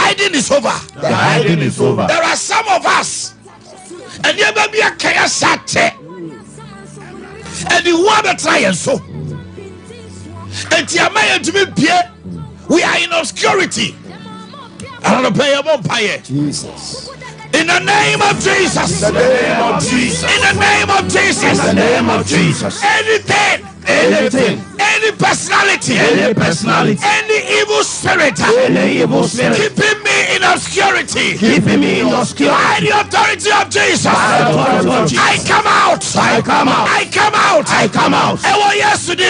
hiding is over. The hiding is over. There are some of us, and you may be a kaya sate, and you want to try and so. And we are in obscurity. I don't pay a vampire. Jesus. In the name of Jesus. In the name of Jesus. In the name of Jesus. In the name of Jesus. Anything. Any personality. Any evil spirit. Keeping me in obscurity. By the authority of Jesus. I come out. Oh yes to me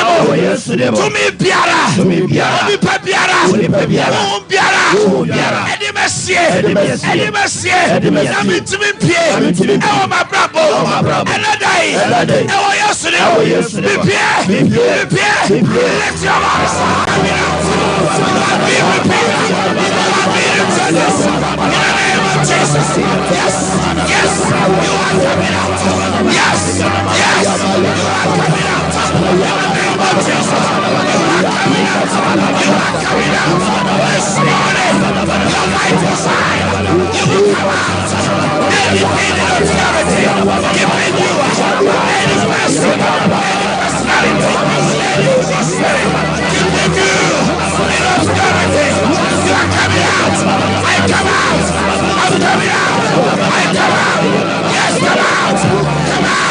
biara. Let your voice come out. Be prepared. In the name of Jesus. Yes, you are coming out. Yes, you are coming out. In the name of Jesus, you are coming out. This morning, your light is shine. You will come out. Anything in obscurity, giving you any person, any personality, any spirit, giving you in obscurity. You are coming out. I come out. I'm coming out. I come out. Yes, come out. Come out.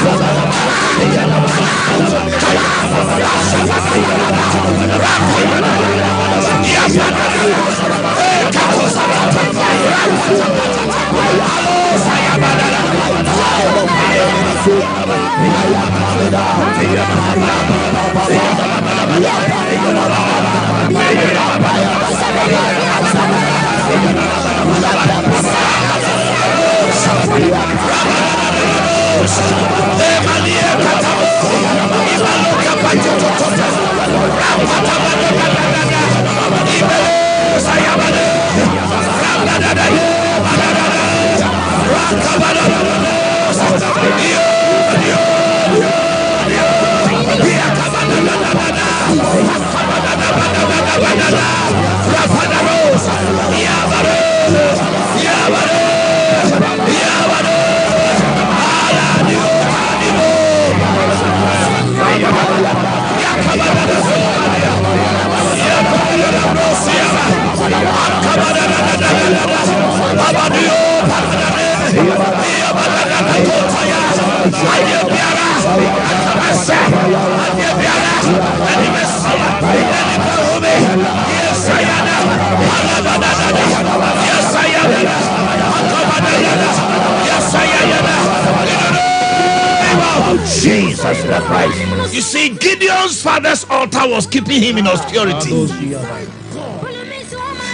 Jesus the Christ. You see, Gideon's father's altar was keeping him in obscurity.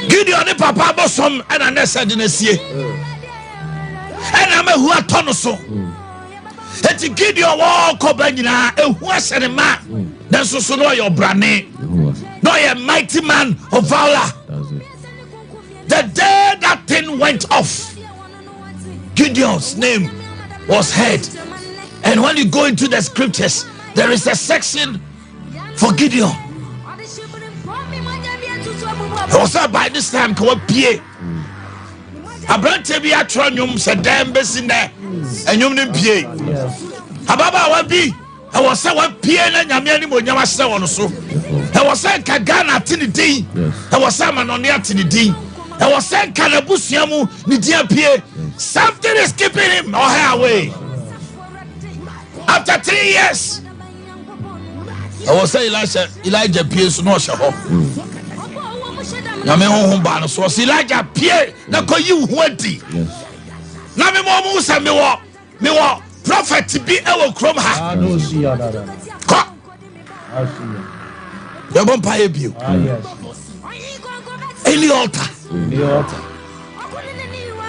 Gideon the papa bosom and an esadinasie. And I'm a who are tonoso. Eti Gideon walk up and who was a man. Then so know your brand name. No, a mighty man of valor. The day that thing went off, Gideon's name was heard. And when you go into the scriptures, there is a section for Gideon. Also by this time, come up here. Abrante be a tronium said damn best in there. And you didn't pay. Ababa wabi. I was saying what P and Yamiani Monyama said on so. I was saying Kagana Tinity. I was Salmon on the Tinity. I was saying Kanabusiamu Nidia P. Something is keeping him or her away. After 3 years, I was saying Elijah Pierce no show. Yame home ban so Elijah Pierre na ko you wadi. Na me mo mu say me wo prophet bi e wo krom ha. Ko. You bon pay bio. Any altar.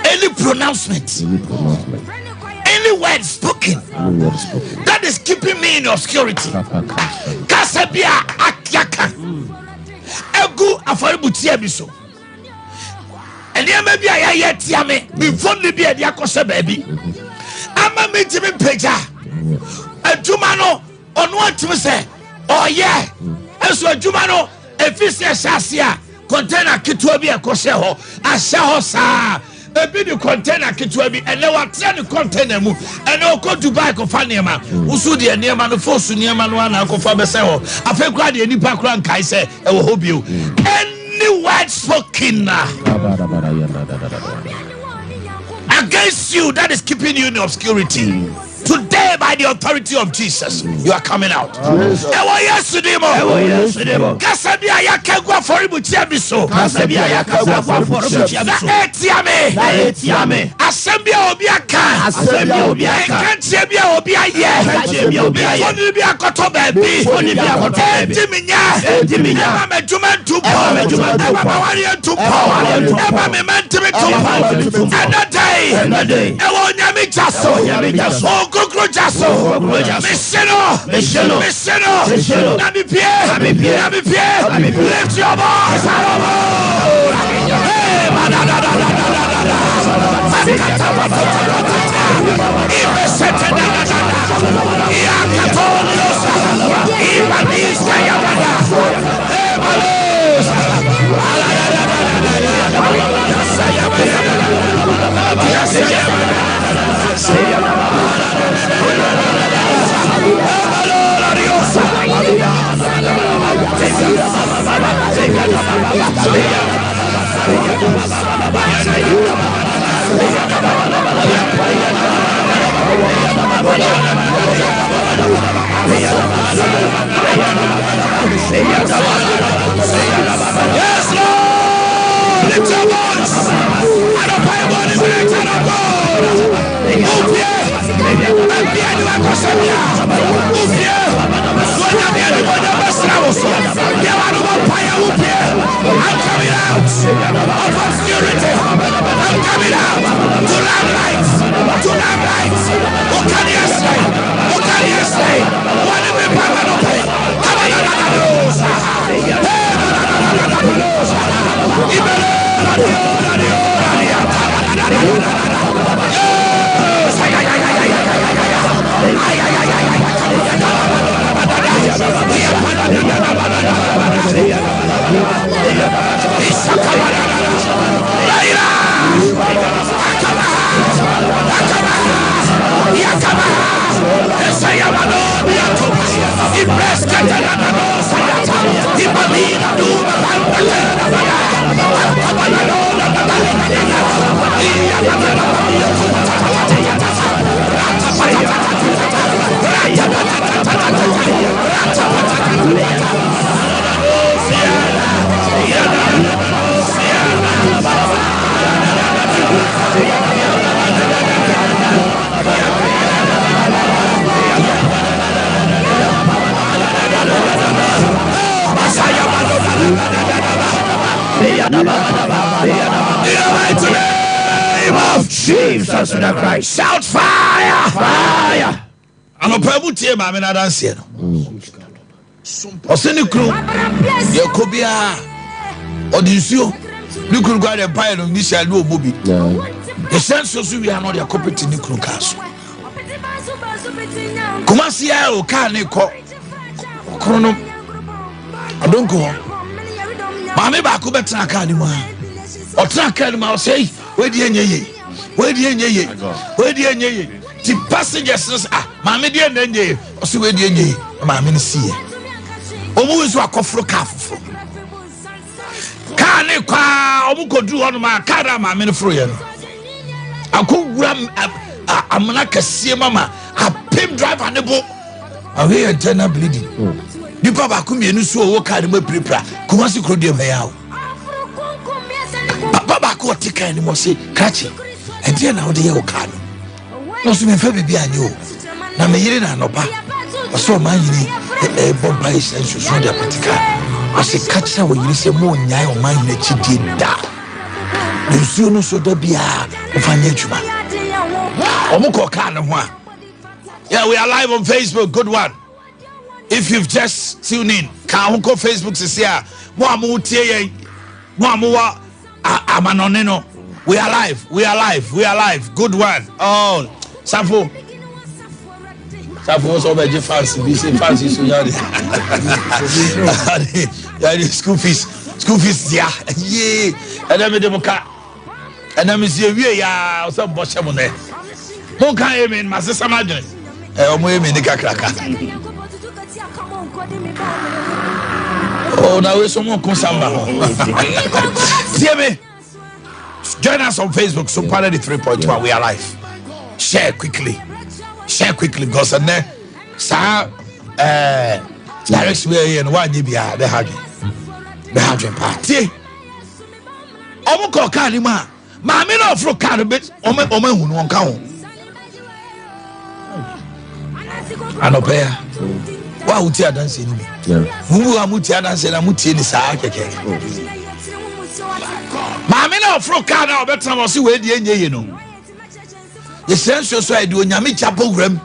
Any pronouncement. Any word spoken that is keeping me in obscurity. Kasabia akyaka egu afaributia biso. And there may be a yetia me before the be a diakosa baby. Ama me timi peja. Adumano on what to say. Oh yeah. And so Adumano efisia shasia container kitwa bi ekose ho ahye ho saa ebi di container kitwa bi ene watre ni container mu ene okọ Dubai ko fa niema usu de niema no fosu niema no ana akọfa bese ho afa kura de nipa kura nkai se e wo ho bio any word spoken against you that is keeping you in obscurity. Today, by the authority of Jesus, you are coming out. Kasabia yakagwa for ibuchiabiso. Kasabia yakagwa for ibuchiabiso. Asembia obiaka. Asembia obiaka. Kantiebia obiaye. Kantiebia obiaye. Onibia koto baby. Onibia koto baby. Ediminya. Eba mejumentu. Eba mejumentu. Eba mawarientu. Eba mementimi tu. Another day. Ewo nyami jaso. Nyami jaso. Gugro jaso. Missiono. Nami pie. Lift your voice. Hey, yes, Lord! Lift your voice! I don't pay money, but I cannot go! I'm coming out of obscurity. I'm coming out to lamplight. What can you say? What did we pay? Jesus Christ, shout fire! I'm a pebble tear, my man. I don't see it. Osini kru, Yakobia, Odisio, you could go and buy it on this low movie. The sense of we are not a corporate in the crew castle. Kumasia, O Kaneko, Chrono, I don't go. Mammy Bakubeta Academy, or Trakanima say, where the the passengers Mammy dear Nenye, or see where the Mammy see. Almost walk off for calf. Can't Omuko do on my car, my men for you. I could ram I'm like a see mama, a pimp drive on the boat. I hear a tenor bleeding. You papa come in so walk out of my prepare. Kumasi could be out. Papa could take any more say, catch it. And then now the Okano. No, so me baby be a new. Now me hearing an opa. I saw my a bomb by his and so the particular. I say, catch her when you say more nyai or mine that you did that. You soon so there be a financial. Omuko Kana. Yeah, we are live on Facebook. Good one. If you've just tuned in, Kahuko Facebook says here, Amanoneno. We are live. Good one. Oh, Safo was over fancy. We say fancy so yeah, school fees. school fees ya ye and then me dem ka and then me see wie ya so bo hye mo ne mo kan amen ma se sama dwen omo amen ni kakraka oh now we someone come samba see me join us on Facebook Sompa 3.1 we are live share quickly because and then sa direction we and one bia be hadwen party omo ko kan ni ma me no fro kan be omo hunu won kan ho anopea wa uti adanse ni me mu amuti adanse na mutie ni saa keke me no fro kan na obetam o se we die enye no ye senso so ide onyame cha program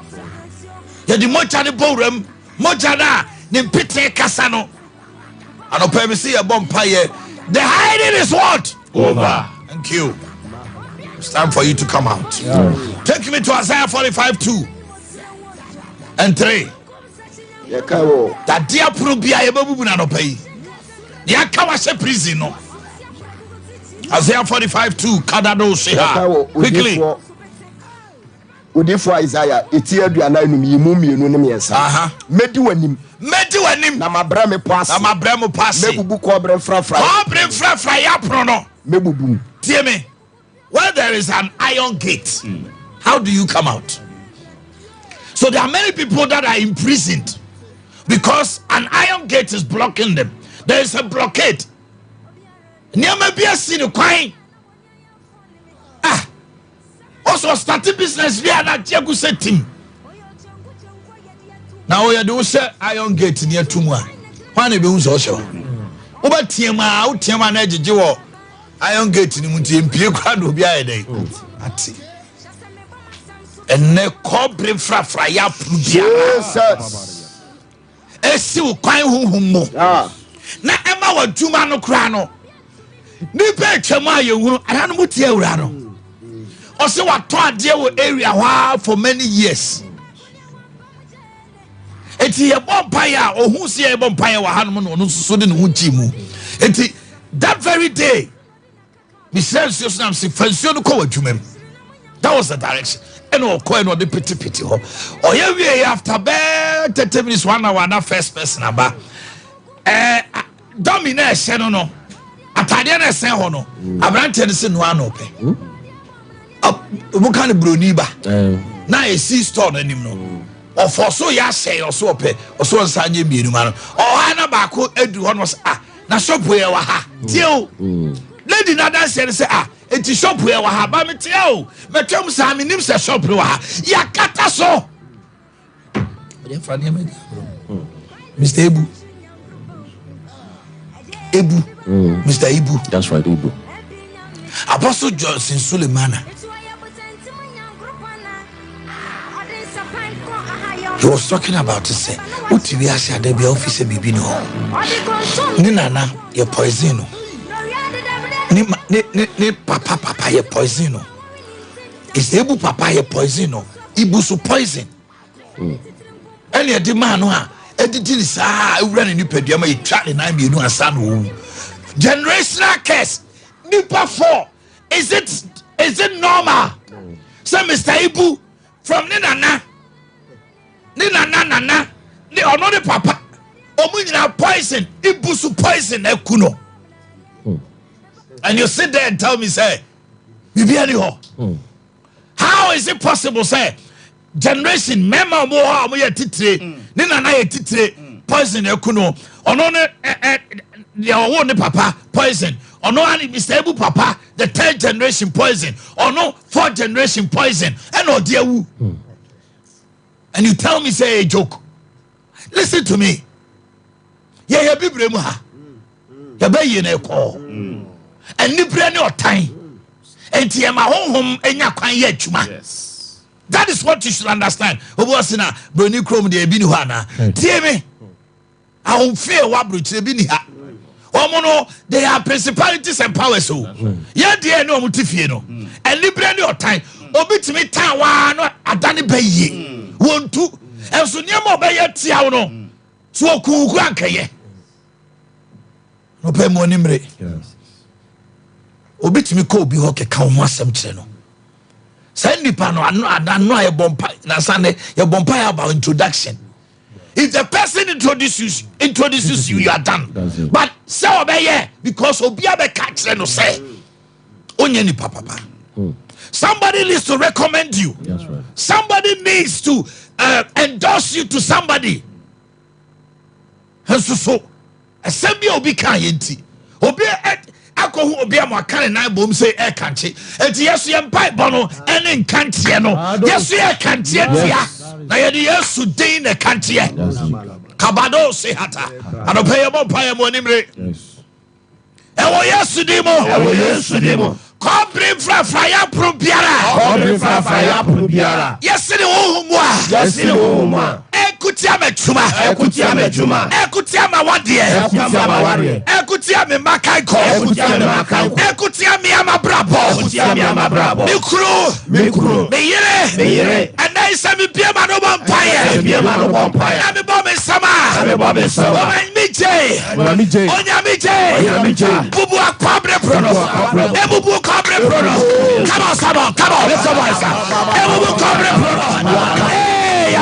ye di mocha ni program mocha na ni pete kasa no anopea me see a bompa ye the hiding is what Over. thank you. It's time for you to come out. Take me to Isaiah 45:2 and 3. That dear Prubia Ebabuna no pay. Yakawashe prison no. Isaiah 45:2 Kadado Sheha. Quickly. Udifo Isaiah etia aduana enum yimu mienu ne miensa. Medi wanim na mabra me pass. Mebubu kobre frafra ya prono. Mebubu. Hear me. Where there is an iron gate, how do you come out? So there are many people that are imprisoned because an iron gate is blocking them. There is a blockade. Also starting business via that Jagu setting. Now we are doing iron gate near Tumwa. One of you also. Over Tiama Neji iron gate ni muti empie kwa do bia ede ati enne kobre frafra ya prubia Jesus esi ukwan huhummo na ema waduma no kra no ni pe twam ayehunu ana no muti awura no o se wato ade wo area hwa for many years eti ye bompa ya ohun se ye bompa ya wa hanom no no so de ne hu ji mu eti that very day that was the direction. And all coin or the pity ho. Or yeah, after 30 minutes, 1 hour, that first person about domination no. Atadiana say hono. Abranche say no one open. What kind of bruniba? Now a sea store anim no. Or for so ya say or so pay or so sanye bienu man. Or ana bako edu hono was na shop where wa ha. Tio. Lady Nada said, it's a shop where I have a tell. But Tom Sammy names a shop. Yakata so. Mr. Ebu. Mr. Ebu. That's right, Ebu. Apostle Johnson Suleimana. He was talking about to say, what we are saying, there be officer Bibino. Nina, your poison. Ni papa ye poison no. Is Ebu papa ye poison no. Ibu so poison. Any a demand no a editing is running new pediama you track the 9 million and son generational curse. Nipa 4. Is it normal? So Mr. Ibu from Nina ni another papa. Omunyina poison. Ibu so poison ekuno. And you sit there and tell me, say, how is it possible, say, generation, memo more, titre, nina na titre, poison, ekuno, or no, the papa, poison, or no, Mr. Ebu papa, the 3rd generation poison, or no, 4th generation poison, and oh dear, and you tell me, say, a joke. Listen to me. Yeah, be bremuha. Ya be in a call. And ni brand or time. And Tiama home enya kwan ye adwuma. That is what you should understand. Obosina broni krom de bi ni hana. Tie me. I won't fear wabru ti bi ni ha. Omono they are principalities and powers so. Ye de no mutifie no. And ni brand or time. Obitimi tan wa no adane baye. Wontu. Enso niam obaye tia wo no. So okuku ankeye. no pay mo nimre obitimi ko obi ho keka ho asem kire no say nipa no ano ye bompa na sane ye bompa about introduction. If the person introduces you, you are done. But say obey because obia be catch no say onye ni papa. Somebody needs to recommend you. That's right. Somebody needs to endorse you to somebody. And so assembly obi kan yenti obi akohu obi amakane na bom say e kanche enti yesu ye mpai bono ene nkantie no yesu ye kantie tia na ye yesu din ne kantie kabado se hata anope ye mpai mo nimre ewo yesu dimo Cobrin fra fire probiara. Yes, in the woman. Ekutia me chuma. Ekutia ma wadie. Ekutia me makaiko. Ekutia me amabrabo. Mikru. Me yere. And I say me pia mano vampire. Na me bo me sama. Onyamije. Bubu akwabre prono. Ebubu Cobre Prono. Come on, let's go, boys. Cobre Prono. Hey,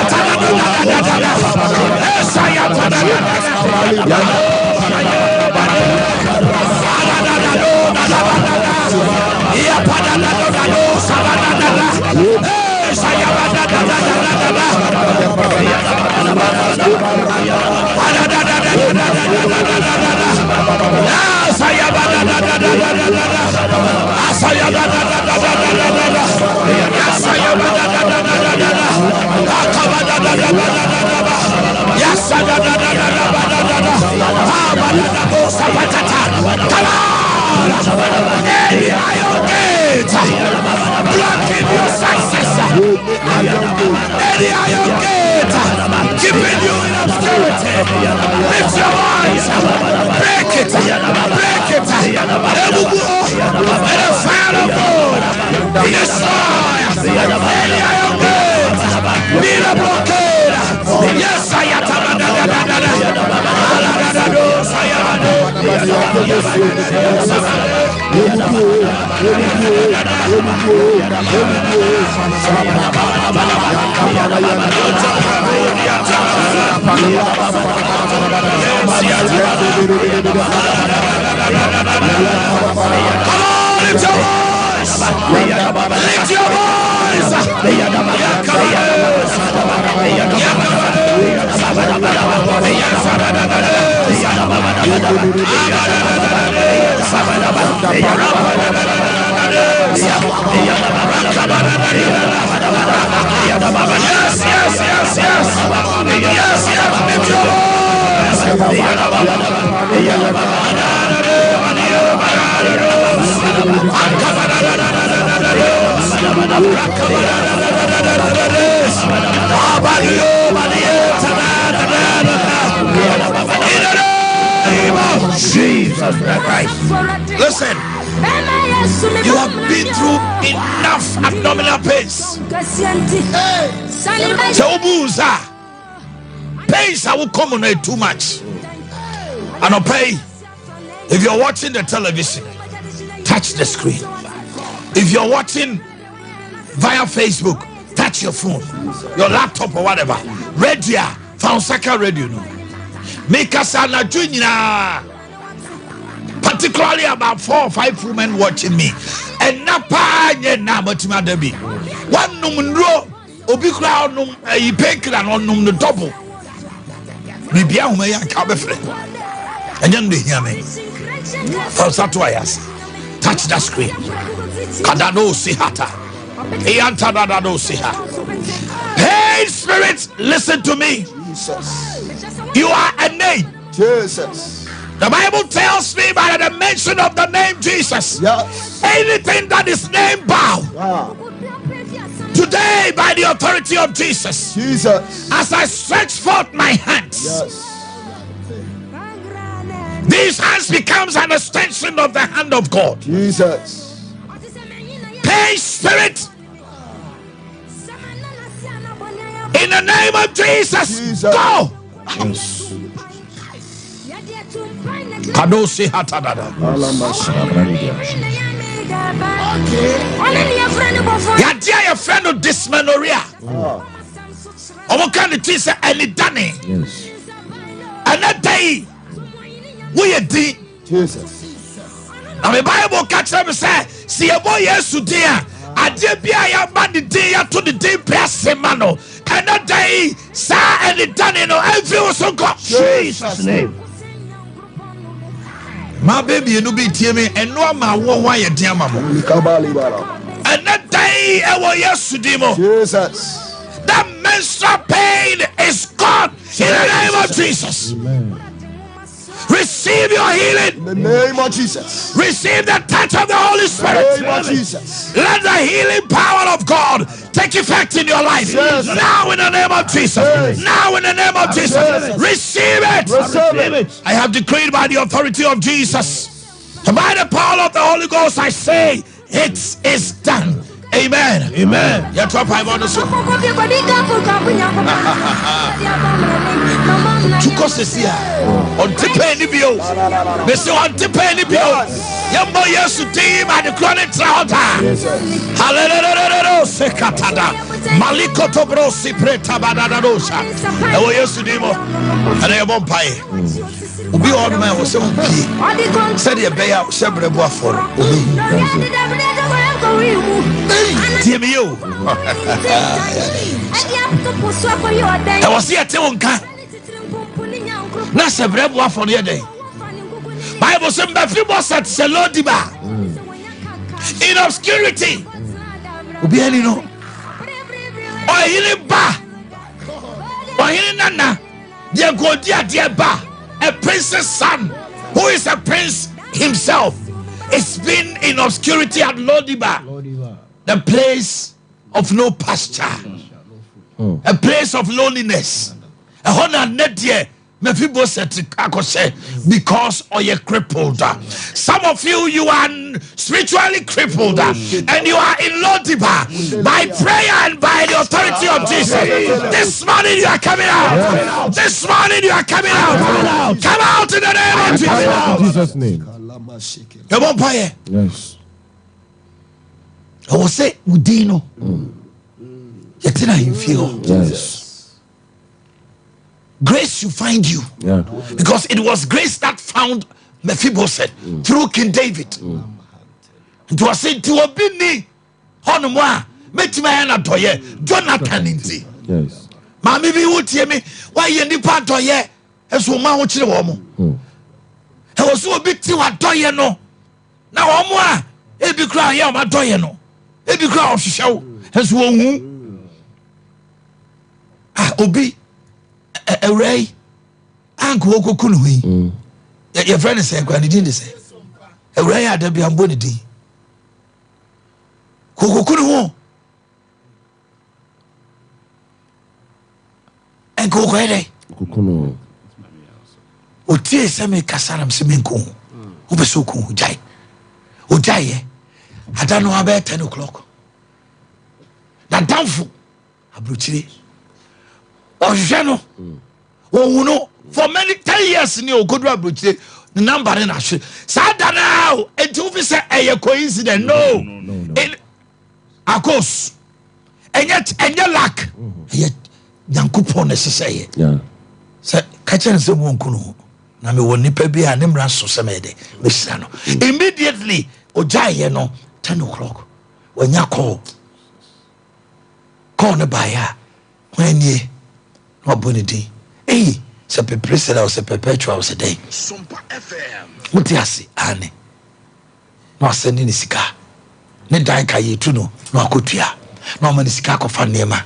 blocking your success. Any iron gate keeping you in obscurity. Lift your voice. Break it. And the fire of God destroy any iron gate. Be the blockade. Yes, I am. Lift your voice. Jesus Christ. Listen, you have been through enough abdominal pains. Pains I will come on it too much. And I'll pay. If you're watching the television, touch the screen. If you're watching via Facebook, touch your phone, your laptop or whatever. Radio, Founsaka Radio. Make us an junior. Particularly about 4 or 5 women watching me. And napa na batima debi. One numro obi kra onum e penkra no onum no double. Bibia homa ya ka be frɛ. Enye no hia me. Falsato ayas. Touch that screen. Kadano sihata. Eyanta dadado siha. Hey spirit, listen to me. Jesus. You are a name. Jesus. The Bible tells me by the mention of the name Jesus, anything that is named bow. Today, by the authority of Jesus, as I stretch forth my hands, these hands becomes an extension of the hand of God. Jesus. Pain spirit, in the name of Jesus, go. Kadosi hatadada. Yadia your friend of dysmenorrhea. Omo kan the thing say any dane. Yes. Another day we di Jesus. Now the Bible catch them say see a boy yesu dia ade bia ya ba the day ya to the day person mano. Another day sa any dane no every so God Jesus name. My baby, you know, be me and no ma why you dear mamma. And that day, I was yesterday. Jesus. That menstrual pain is gone in the name of Jesus. Amen. Receive your healing in the name of Jesus. Receive the touch of the Holy Spirit in the name of Jesus. Let the healing power of God take effect in your life. Yes. Now in the name of Jesus. Yes. Now in the name of Jesus. Yes. Receive it. Receive it. I have decreed by the authority of Jesus and by the power of the Holy Ghost, I say it is done. Amen. Amen. Your top I want to say. On Tipenny Bio. Mr. On Tipenny Bio. Young boy, yes, to team at the chronic trouter. Hallelujah. Sekatada. Maliko Tobrosi Preta Badadosha. I was yes to demo. And I won't pay. Ubi on man was so key. Said you pay out several for I was here till na several for the day. Bible says that Selodiba in obscurity. Ubi no. Or healing ba. Or healing nana. Dear God, dear ba. A prince's son who is a prince himself. It's been in obscurity at Lodiba, the place of no pasture, a place of loneliness. Because you're crippled. Some of you are spiritually crippled and you are in Lodiba by prayer and by the authority of Jesus. This morning you are coming out. This morning you are coming out. Come out in the name of Jesus. In Jesus' name. Yes. I will say Udino. You feel. Yes. Grace should find you. Yeah. Because it was grace that found Mephibosheth through King David. It was said to Obini Honumwa Metimana Toye Jonathan Inti. Yes. Mammy be would hear me. Why you need part Toye as woman which the woman. I was so big to a Toyeno. Now Omwa Ebi cry Yama Toyeno. Ebi cry of show as one. Ah, Obi. A ray, Uncle Kunui. Your friend is saying, Granny didn't say. A ray had to be on body. Kukunu and Kokere. Kukuno. Uti semi Casaram Seminko. Ubesuku, Jai. Ujaye. I don't know about 10 o'clock. That downful. Abruti. Or Jano. Oh no, for many 10 years in your good the number in Ash. Sada now, and to say a coincidence. No. Of course. And yet lack. Yet young coupon necessary. Yeah. Say, catching someone kuno. Nami woni pebi and Nimran so semede. Missano. Immediately, Ojaye no 10 o'clock. When you call the buyer. When ye no bonity. Hey, se president or se perpetual was a day. Sompa FM. Mutiasi, Anne. No sending sika. Ne danka ye tuno, no akutia. No manisika kofa nema.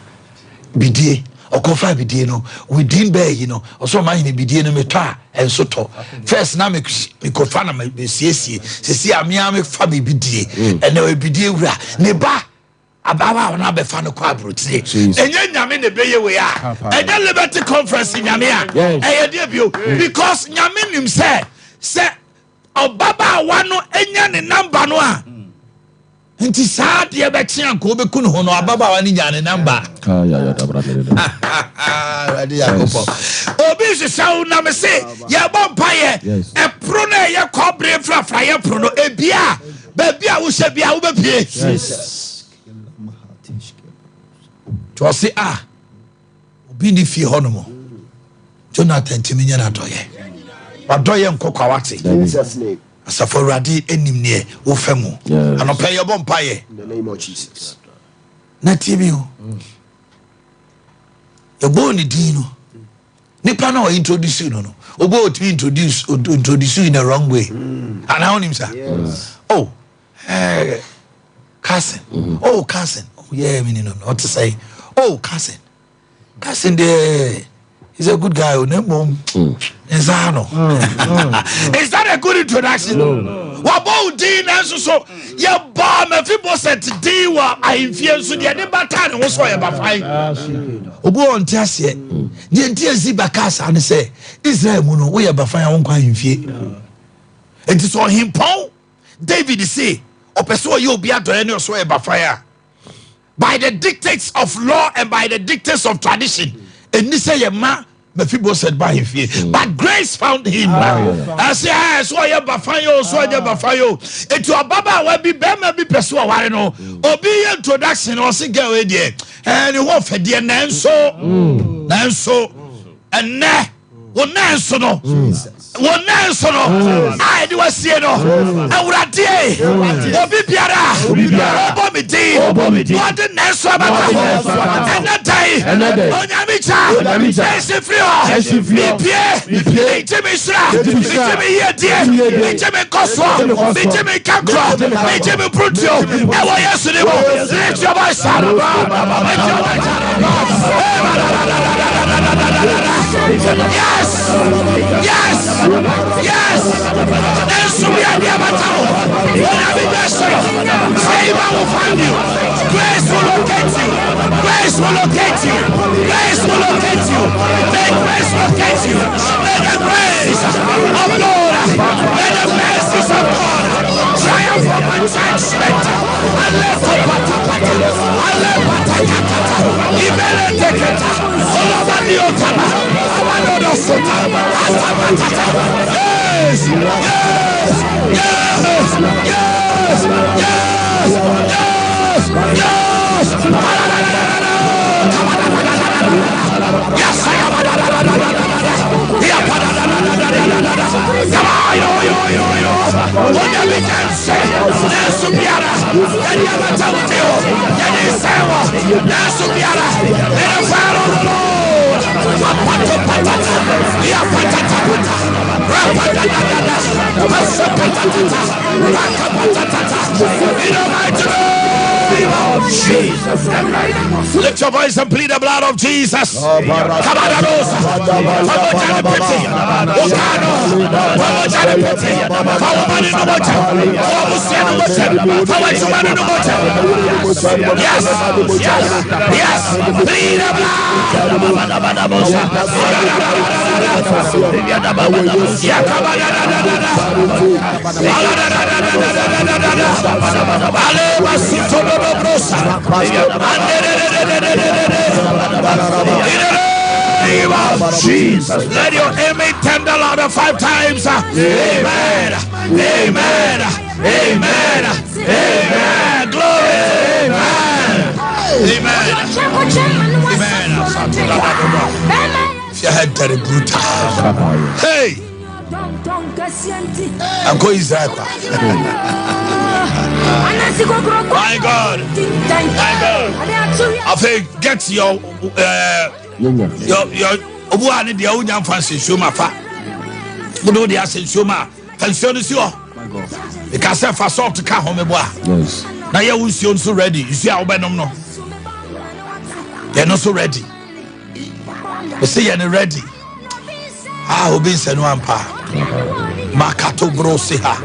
Bidie, or kofa bidie no. We didn't bear, you know, or so mine bidie no metra and soto. First na me kofana me siesi. Se si amiame fabi bidie. And no bidie ura. Neba. Ababa na be fa no kwa broti enye nyame ne beye we a enye liberty conference nyame a eye de bio because nyame nim say obaba wa no enya ne number no a nti saa de be tia ko be kunu ho no ababa wa ni nya ne number ready yakopo obi so na me say ya bompaye e pro na ye kobre frafra ye pro no ebia ba bia wo hye bia wo bepie Jesus to say obi ni fie hono mo Jonathan timinya na doye wadoye nkokwa wate Jesus name asafo radi enim ne wo famu anopa ye bompaye in the name of Jesus na tibio you go ni dino nipa na o introduce you no obo to introduce you in the wrong way and how him sir oh cousin oh cousin oh yeah me no what to say oh cousin there he's a good guy on mom is that a good introduction what about din so ya ba me people said din wa ahimfie so de ne bata ne wo so ya ba fine obo on tiase ne ntiasi bakasa ne say Israel mu no wo ya ba fine won kwa ahimfie enti so himpon David say opeso ye obi adore ne so ya ba fire by the dictates of law and by the dictates of tradition and this say ma people said by him fear but grace found him I say so ya bafayo so ya bafayo etu ababa wa bi bema bi peso ware no obi introduction o se girl we there and you want for there nanso and na won nanso no I do see no awurade obi biara obo mi di what the nanso ababa and that day onyamicha ese frio pie temi sra temi yedie temi koso temi kakro temi prutio e wo yesu ni mo let your voice out yes eso we are there batao favor will find you grace will locate you may grace locate you may the grace of God may the mercies of God triumph over judgment and let Jesus, lift your voice and plead the blood of Jesus. Yes, plead the Jesus, let your amen tender louder 5 times. Amen. Amen. Amen. Amen. Glory. Amen. Amen. Amen. If your head very brutal. Hey. I'm going Israel. My God. I think get your obuani dia unya fancy shoma fa. Mudo dia shoma. Pension is your. Because if I saw to come home yes. Now you will see so ready. You see how benom no. They're not so ready. You see you're ready. Ah, obi se no ampa. Makato broseha.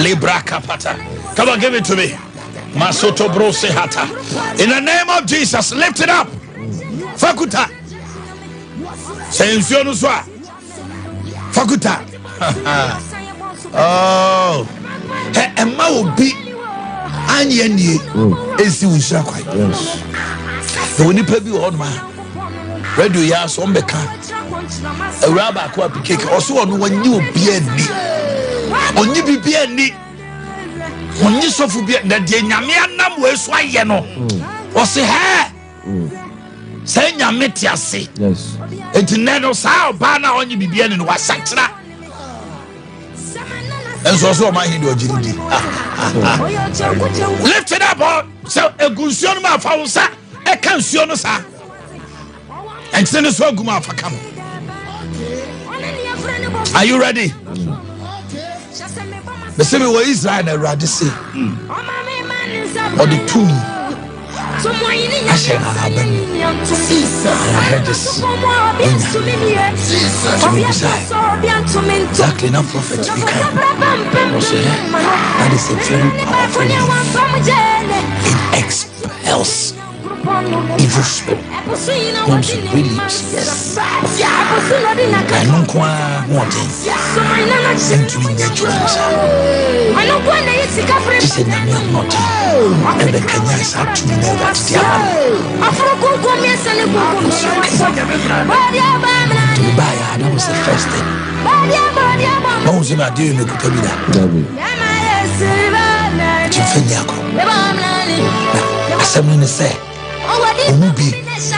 Libra kapata. Come on, give it to me. Masoto brosehata. In the name of Jesus, lift it up. Fakuta. Sensiono swa. Fakuta. Oh. He emma obi anye nie esi unsha kwai. Yes. The woni pa bi ho ma. radio ya so mbeka awuraba ko apikeke oso ono wanyi obi ani onyi bibi ani onyi sofu bi na de nyame anam we so aye no o se ha say nyame ti ase yes etineno sa oba na onyi bibi ani no wasakira enso so ma hin do jiridi lift it up so egunsuo ma fa wonsa e kan suo no sa ense so aguma afa kam. Are you ready? The same way Israel and Radi say, or the tuni. I shall have I heard this. Exactly, now prophet become. That is a very powerful name. It expels evil spirit. Once you release, yes. I know quite what is. And to me, it's a name of nothing. And the Kenyans are to me that's the to buy, that was the first thing. I was in a deal in the Kutabida. To Feniaco. Assembly say. Omubi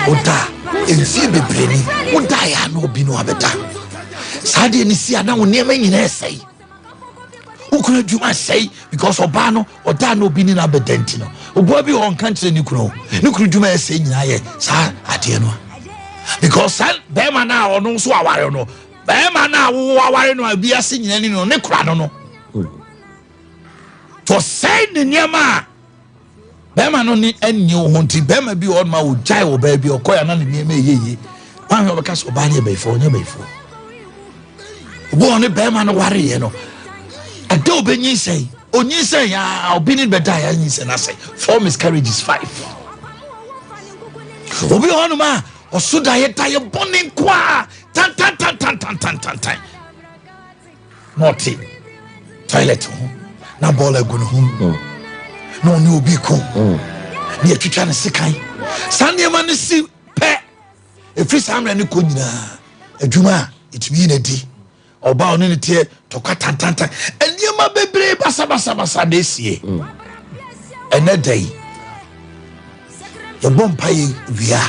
oda enfie bebreni oda ya na obi no abeta sade ni sia na woni ema nyina esai ukuna djuma sei because oba no oda na obi ni na bedenti no obo bi on kan kire ni kunu djuma esai nyina ye sa ade no because san be ma na ono so aware no be ma na wo aware no abi ase nyina ni no ne kura no to say ni nyama Bema no ni enye wo honti bema bi on ma wo jai wo ba bi okoya na ne me yeye wan ho beka so ba ne be fo nya be fo wo ne bema no ware ye no ade obenyi sei onyi sei ya obi ni beda ya nyi sei na sei 4 miscarriages 5 obi ono ma osuda ye taye boni kwa tan noti toilet na bola gunu hu no ni obi ko ni atwitwa ne sekan sane ma ne si pe efri samra ne ko nyina adwuma itumi na di oba ono ne tie toka tantanta eniema bebre basa na esie enedai ye bompaye wia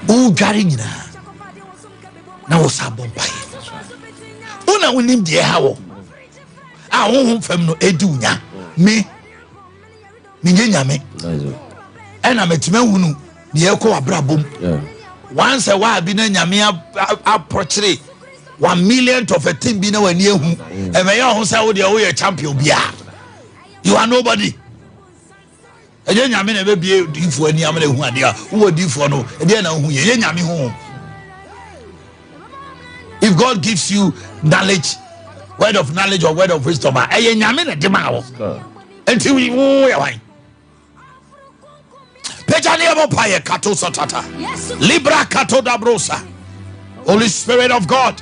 u dware nyina na wo sa bompaye una wonim de hawo a honhom fam no edi unya me nyame ena metime hunu ne ekọ abrabom once a while bi na nyame approach 1 million of a team bi na wani ehu e me ya ho say wo de wo ye champion bia you are nobody eje nyame na be bie difo ani am na ehu ade a wo difo no e de na hu ye nyame ho. If God gives you knowledge, word of knowledge or word of wisdom, e nyame na de ma wo until we ya wan Pejani Paye Kato Satata Libra Kato Dabrosa. Holy Spirit of God,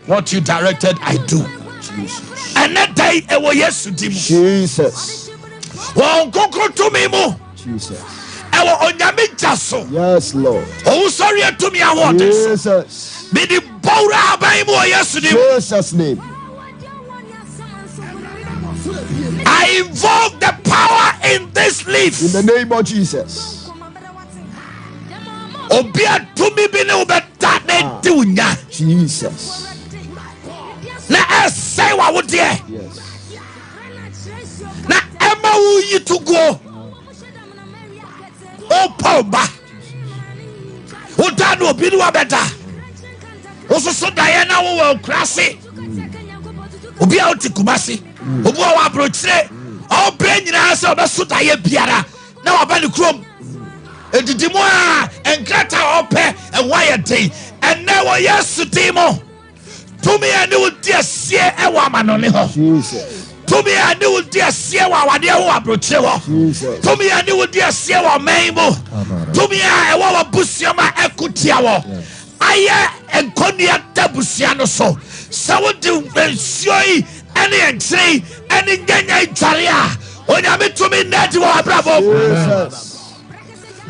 what you directed, I do. Jesus. And that day, I will yes to Jesus. Well, go to me more. Jesus. I will on your jaso. Yes, Lord. Oh, sorry to me. I want Jesus. Be the Bora by more yes to Jesus' name. I invoke the power in this leaf. In the name of Jesus. Obia to me be no better dunya. Jesus. Na say what would ye? Yes. Na Emma will you to go? Oh, Pauba. Who done will be no better? Also, so Diana will classy. Obia out to Kumasi. Obo wa brochire o brain na se obesuta ye biara na oba ne krom edidimo a enkrata ope enwa ye den enne wo yesu timo tumi ani wo diesie e wa manone ho Jesus tumi ani wo diesie wa wade ho abrochire ho Jesus tumi ani wo diesie wa menbo tumi a e wa busioma ekutia wo aye enkonia tabusia no so sawo de ensuoi any entry, any ganya jaria. When you meet to me, net you are bravo.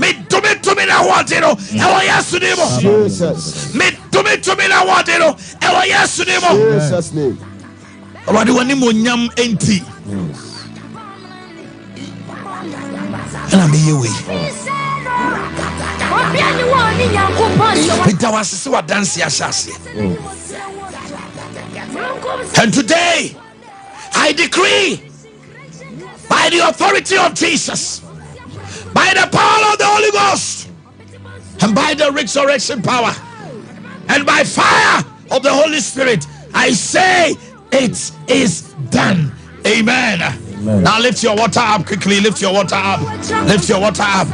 Me to me na want it. Oh yes to name. Jesus. Me to me na want it. Oh yes to name. Jesus name. About the one nyam enti. And I'm here with. Peter was so dance yashasi. And today I decree by the authority of Jesus, by the power of the Holy Ghost, and by the resurrection power, and by fire of the Holy Spirit, I say it is done. Amen. Amen. Now lift your water up quickly. Lift your water up. Lift your water up.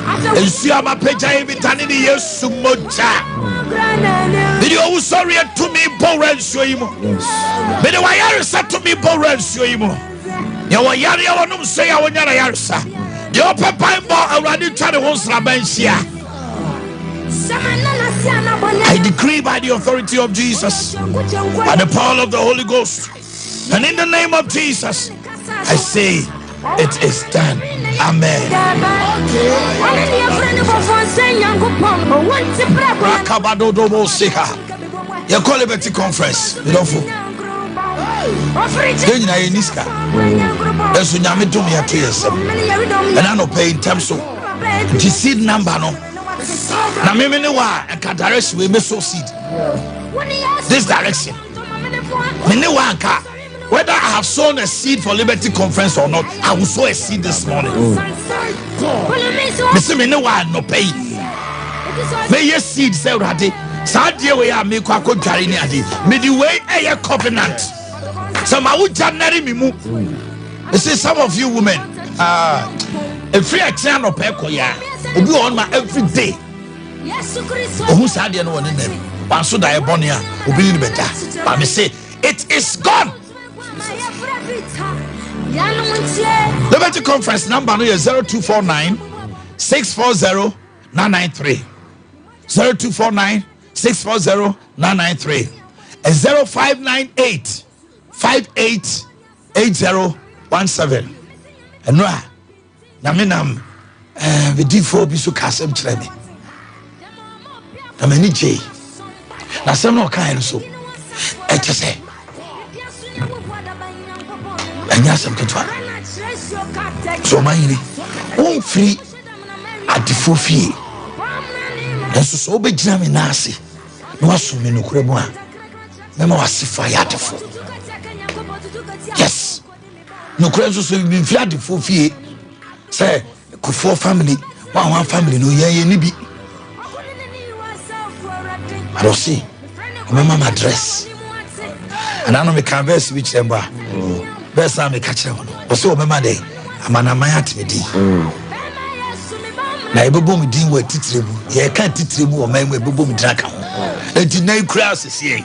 And see how my page I be turning the years to mocha. Video sorry to me, Boren Suimo. Video I said to me, Boren Suimo. You were Yari, I want to say I want Yarsa. Your papa already tried to host Rabensia. I decree by the authority of Jesus, by the power of the Holy Ghost, and in the name of Jesus, I say it is done. Amen. You call it a conference. You know, and I don't pay in terms of the seed number. No, now me wa and direction we may sow seed. This direction. Whether I have sown a seed for Liberty Conference or not, I will sow a seed this morning. Mr. Menewa no pay. May your seed say ready. Sadia we are make kwako dware ni ade. Me the way a covenant. Some I would January me mu. You see some of you women, if free a channel peko ya, obi on my every day. Who sadia no one in them. One so die bonia, obi ni better. But me say it is gone. Liberty Conference number no 0249 640 993 0249 640 993 and 0598 588017 and no naminam bidifo bisu kasem kyerɛ me na mani gye na sɛm na ɔkae no so ɛkyɛ sɛ ɛnyɛ asɛm ketewa so ɔmanyini ɔmfiri adefo fie ɛnso sɛ wobɛgyina me naase na wasom me nokora mu a mɛma wasefa yɛ adefo. Yes, nokora nso so mfiri adefo fie sɛ kufoɔ family one family no yɛyɛ ni bi arɔse ɔmɛma ma dress ana no meka verse bi kyerɛ mbɔ a verse na meka kyerɛ hɔ no ɔsɛ ɔmɛma dɛ amanaman atemedi na ɛbɛbɔ me din wɔ titire mu yɛka titire mu wɔ man mu ɛbɛbɔ me din aka ho enti na ikura asɛsie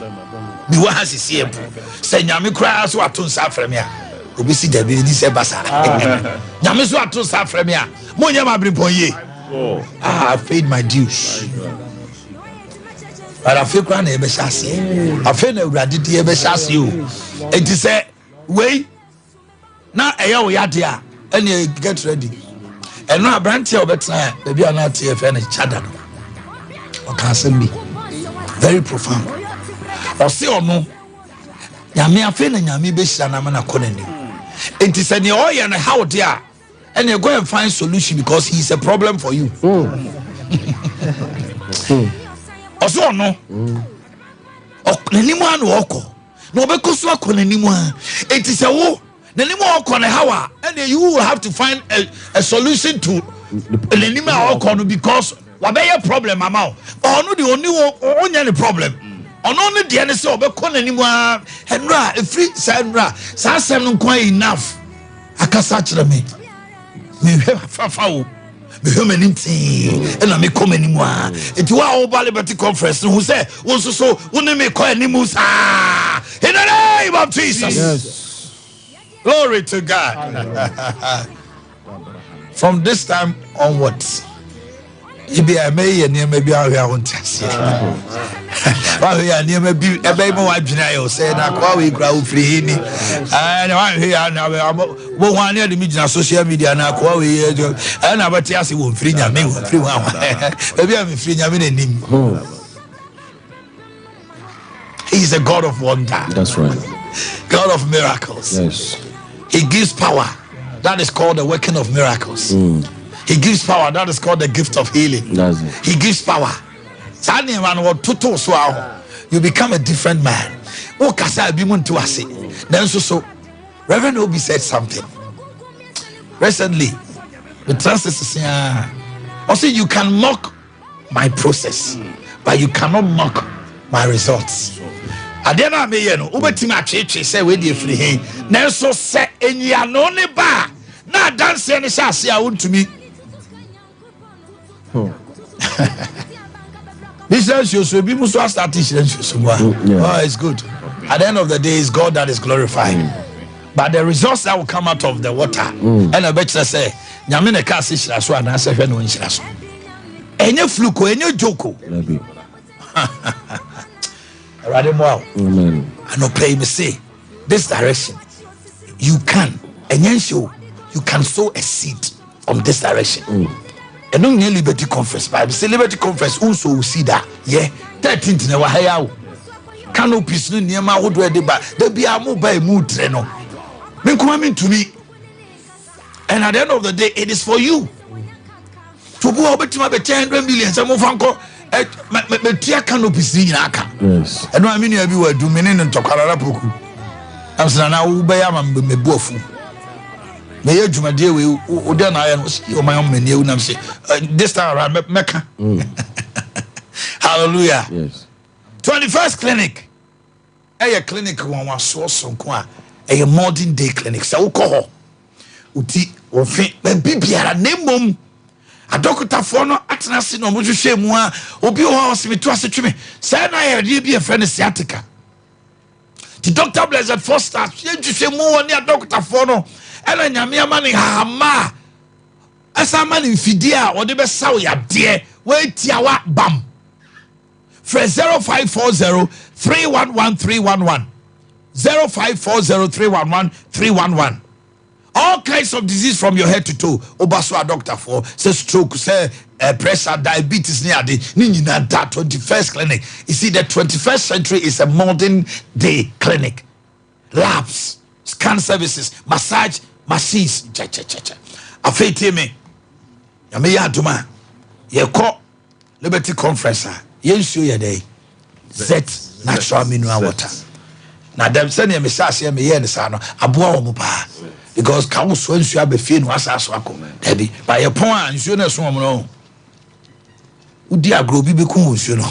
bi wɔ ha asɛsie mpo sɛ nyame kura so ato nsa afrɛ me a obi si da bi ni sɛ basa nyame so ato nsa afrɛ me a mo nyɛ ma brimpɔn ye I paid my dues but afi kura na ɛbɛhyɛ aseɛ afi na awurade di ɛbɛhyɛ aseɛ o enti sɛ wei na ɛyɛ wo yade a ɛne get ready ɛno abrante a ɔbɛtena baabi a na ate ɛfɛ ne chada no ɔka asɛm bi very profound ɔse ɔno nyame afei na nyame bɛhyira na ma na kɔ n'anim enti sɛ neɛ ɔyɛ no how de a ɛne go and find solution because he is a problem for you ɔse ɔno n'anim a na ɔkɔ na ɔbɛkɔ so akɔ n'anim a enti sɛ wo n'anim a ɔkɔ ne how a ɛne you will have to find a solution to n'anim a ɔkɔ no because wabɛyɛ problem ama wo ɔno de ɔnyɛ ne problem ɔno ne deɛ ne sɛ ɔbɛkɔ n'anim a ɛnura ɛfiri saa nnura saa asɛm no nkwa enough akasa kyerɛ me mehwɛ fafa wo mehwɛ m'anim tee ɛna mekɔ m'anim a enti wo a woba Liberty Conference no hu sɛ wo nso so wo ne mekɔ anim saa in the name of Jesus. Yes. Glory to God. From this time onwards Ibi I may and maybe I won't test it. Well, we are near maybe a baby wife, I say, now we grow free. And I'm here now. One year the media social media now, and I bet you won't free me. Maybe I'm free him. He's a God of wonder. That's right. God of miracles. Yes. He gives power. That is called the working of miracles. He gives power. That is called the gift of healing. That's it. He gives power. You become a different man. Then so Reverend Obi said something recently. The transist also you can mock my process, but you cannot mock my results. Adena me yeno ubetima acheche say we dey free hin na so say enya no ne ba na dance ne sha ase a wontumi. This is your so be muso start teaching so. Oh, it's good. At the end of the day, it's God that is glorified. But the results that will come out of the water, and I bet you say, Nyamine ka se shira so ana se hwe no nshira so. Enye fluko, enye joko. Amen. I no play me say this direction. You can, and you can sow a seed on this direction. And don't need Liberty Conference, Bible say Liberty Conference also see that. Yeah, 13th na wahaya. Canopies no near my wood where they buy. There be a mobile mood treno. Men coming to me. And at the end of the day, it is for you. To go over to my 10 million. Some of Uncle Tia canopies in Aka. Yes. And I mean, everywhere do meaning and Tokarara Puku. I'm saying now, Ubayam me bofu. May you my dear, we then I was my own menu. And I'm saying, this time around Mecca. Hallelujah. Yes. 21st clinic. A clinic one was so a modern day clinic. So call Uti or fit Bibia name a doctor for no atnas no much shame one obi house me to us to me. Say I be a friend sciatica. The doctor blessed first start. She say more near doctor for no. And then your money, ma. As a man in Fidia or the best saw ya dear. Wait, ya bam. For 0540 311 311. 0540 311 311. All kinds of disease from your head to toe. Obaswa doctor for say stroke, say pressure, diabetes near the Nina 21st clinic. You see, the 21st century is a modern day clinic. Labs, scan services, massage machines. Afetie me. Yame ya duma. Ye ko Liberty Conference. Yen show ye day. Z natural mineral water. Na dem send ye me sase me ye ne sa no aboa wo pa. Because kawo so nsu abefie no asaso akọ. Dabi, ba ye pon a nsu na so mo no. Udi agro bi beku nsu no.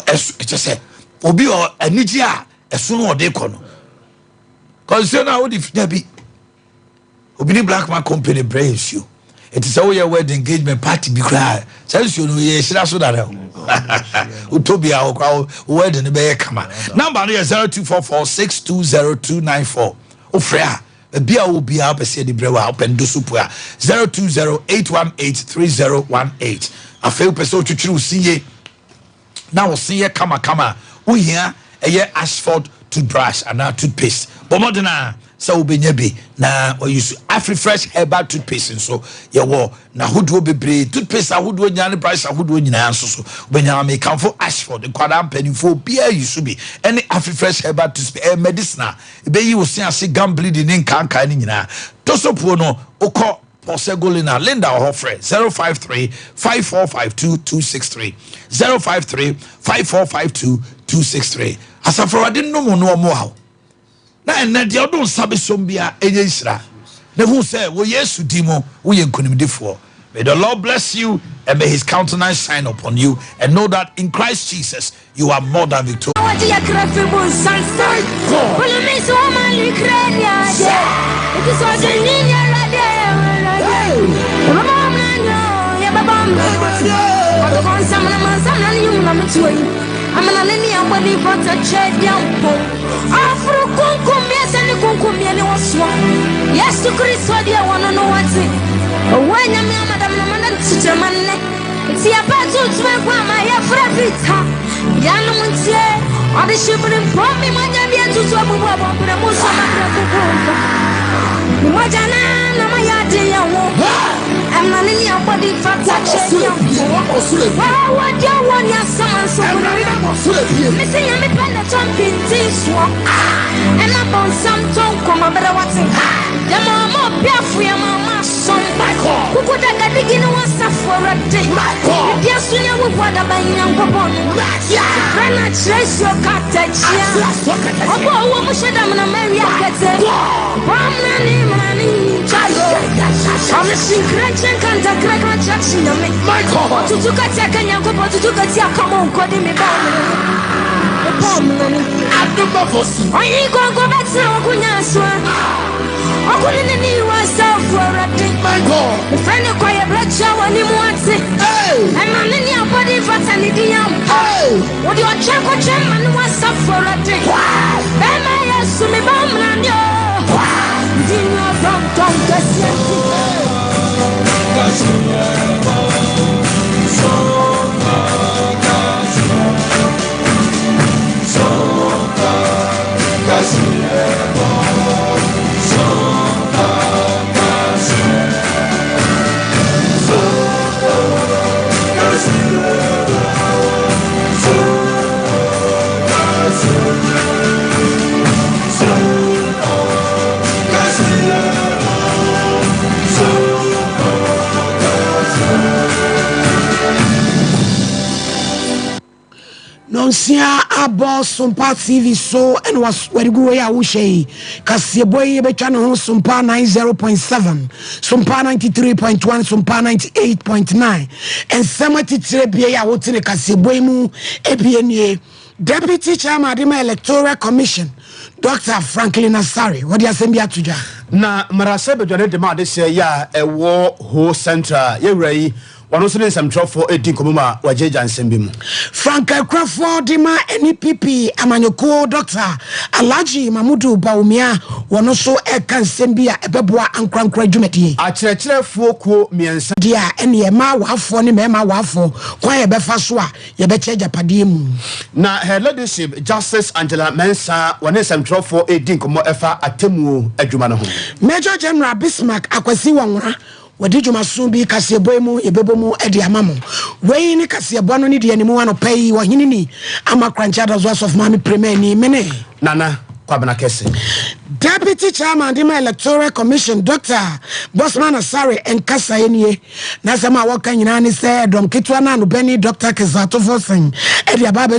Eche se obi o anigi a eso no ode kọ no. Cause na wo di dabi. Obi ni black man company brains you. It is our wedding engagement party be cry. Tells you no ye shira so that. Utopia o wedding be kama. Number is 0244620294. Ofrea bia obia be say the brewa open do supua 0208183018. Afeu peso twitwiru siye. Now siye kama. We here a asphalt toothbrush and now toothpaste. Bomodena so benyebi na we use Afri-Fresh herbal toothpaste so ye wo na hodo bebre toothpaste ahodo nyane price ahodo nyina so benya me kamfo Ashford kwada mpanifo bia use bi any Afri-Fresh herbal toothpaste medicinal be yi wo ase gum bleeding in kanka ni nyina to so po no ukọ Posegolina Linda Hofre 053 5452263 053 5452263 asafro de no mo how na en de odon sabe sombia enye isra na hu say wo Yesu dimo wo ye nkonimdefo. May the Lord bless you and may his countenance shine upon you and know that in Christ Jesus you are more than victorious. Yes, to Chris, what do you want to know what's it? When you're madam, See a battle to my grandma, your frapita. Yanumuntie, or the shivering from me, my young to talk about the most of my Mojana, Namayadi, I'm not in your body for touching you. What you want your son so missing a pen of jumping this walk. And I'm on some tongue, come on, better what's it. The mama, Piafu, your mama, son, who could I begin to suffer a day? Yes, you know what about young Papa. Cannot trace your cottage. Oh, what should I marry? I'm a secret and can't a crack on Jackson. My God, to took a second young couple to took a tea. Come on, calling me back. I ain't going to go back to Ogunyaswa. I couldn't need myself for a thing. My God, the friend of quiet blood shower, and he wants it. I'm not in your body for sanity. What your check or chairman was up for a thing. Then I asked me, Bam, and you. Nonsia abo Sompa TV so and was where go ya wo shey kase boy be twa no Sompa 90.7 Sompa 93.1 Sompa 98.9 and 73 bia ya wo tene kase boy mu ebienie Deputy Chairman of the Electoral Commission Dr. Franklin Asari what you say bia tuja na marasebe dwane de ma de se ya ewo ho central ye wrai wano so ne nsɛmtwerɛfoɔ ɛdi nkɔmmɔ a wagye nsɛm bi mu Frank Crawford dima NPP amanyoko Dr. Alhaji Mamudu Baumia wano so ɛka nsɛm bi a ɛbɛboa ankrankra dwumadie akyerɛkyerɛfoɔ kuo miɛnsa dia ɛne ɛma waafo ne mɛma waafo kwan yɛbɛfa so a yɛbɛkyɛ japadie mu na her leadership Justice Angela Mensa wano nsɛmtwerɛfoɔ ɛdi nkɔmmɔ ɛfa atemuo adwuma no ho Major General Bismarck akwasi wanwura wadi dwumaso bi kasebo mu yebebo mu edi amamo wei ni kasebo no ni de animu ano pai wo hini ni amakrancha da zo of mami premier ni mene nana kwabena kese Deputy Chairman of the Electoral Commission Dr. Bosman Asare enkasa enie na sama waka nyina ni se dom kitwa na no bani Dr. Kezato Fosen edi ababe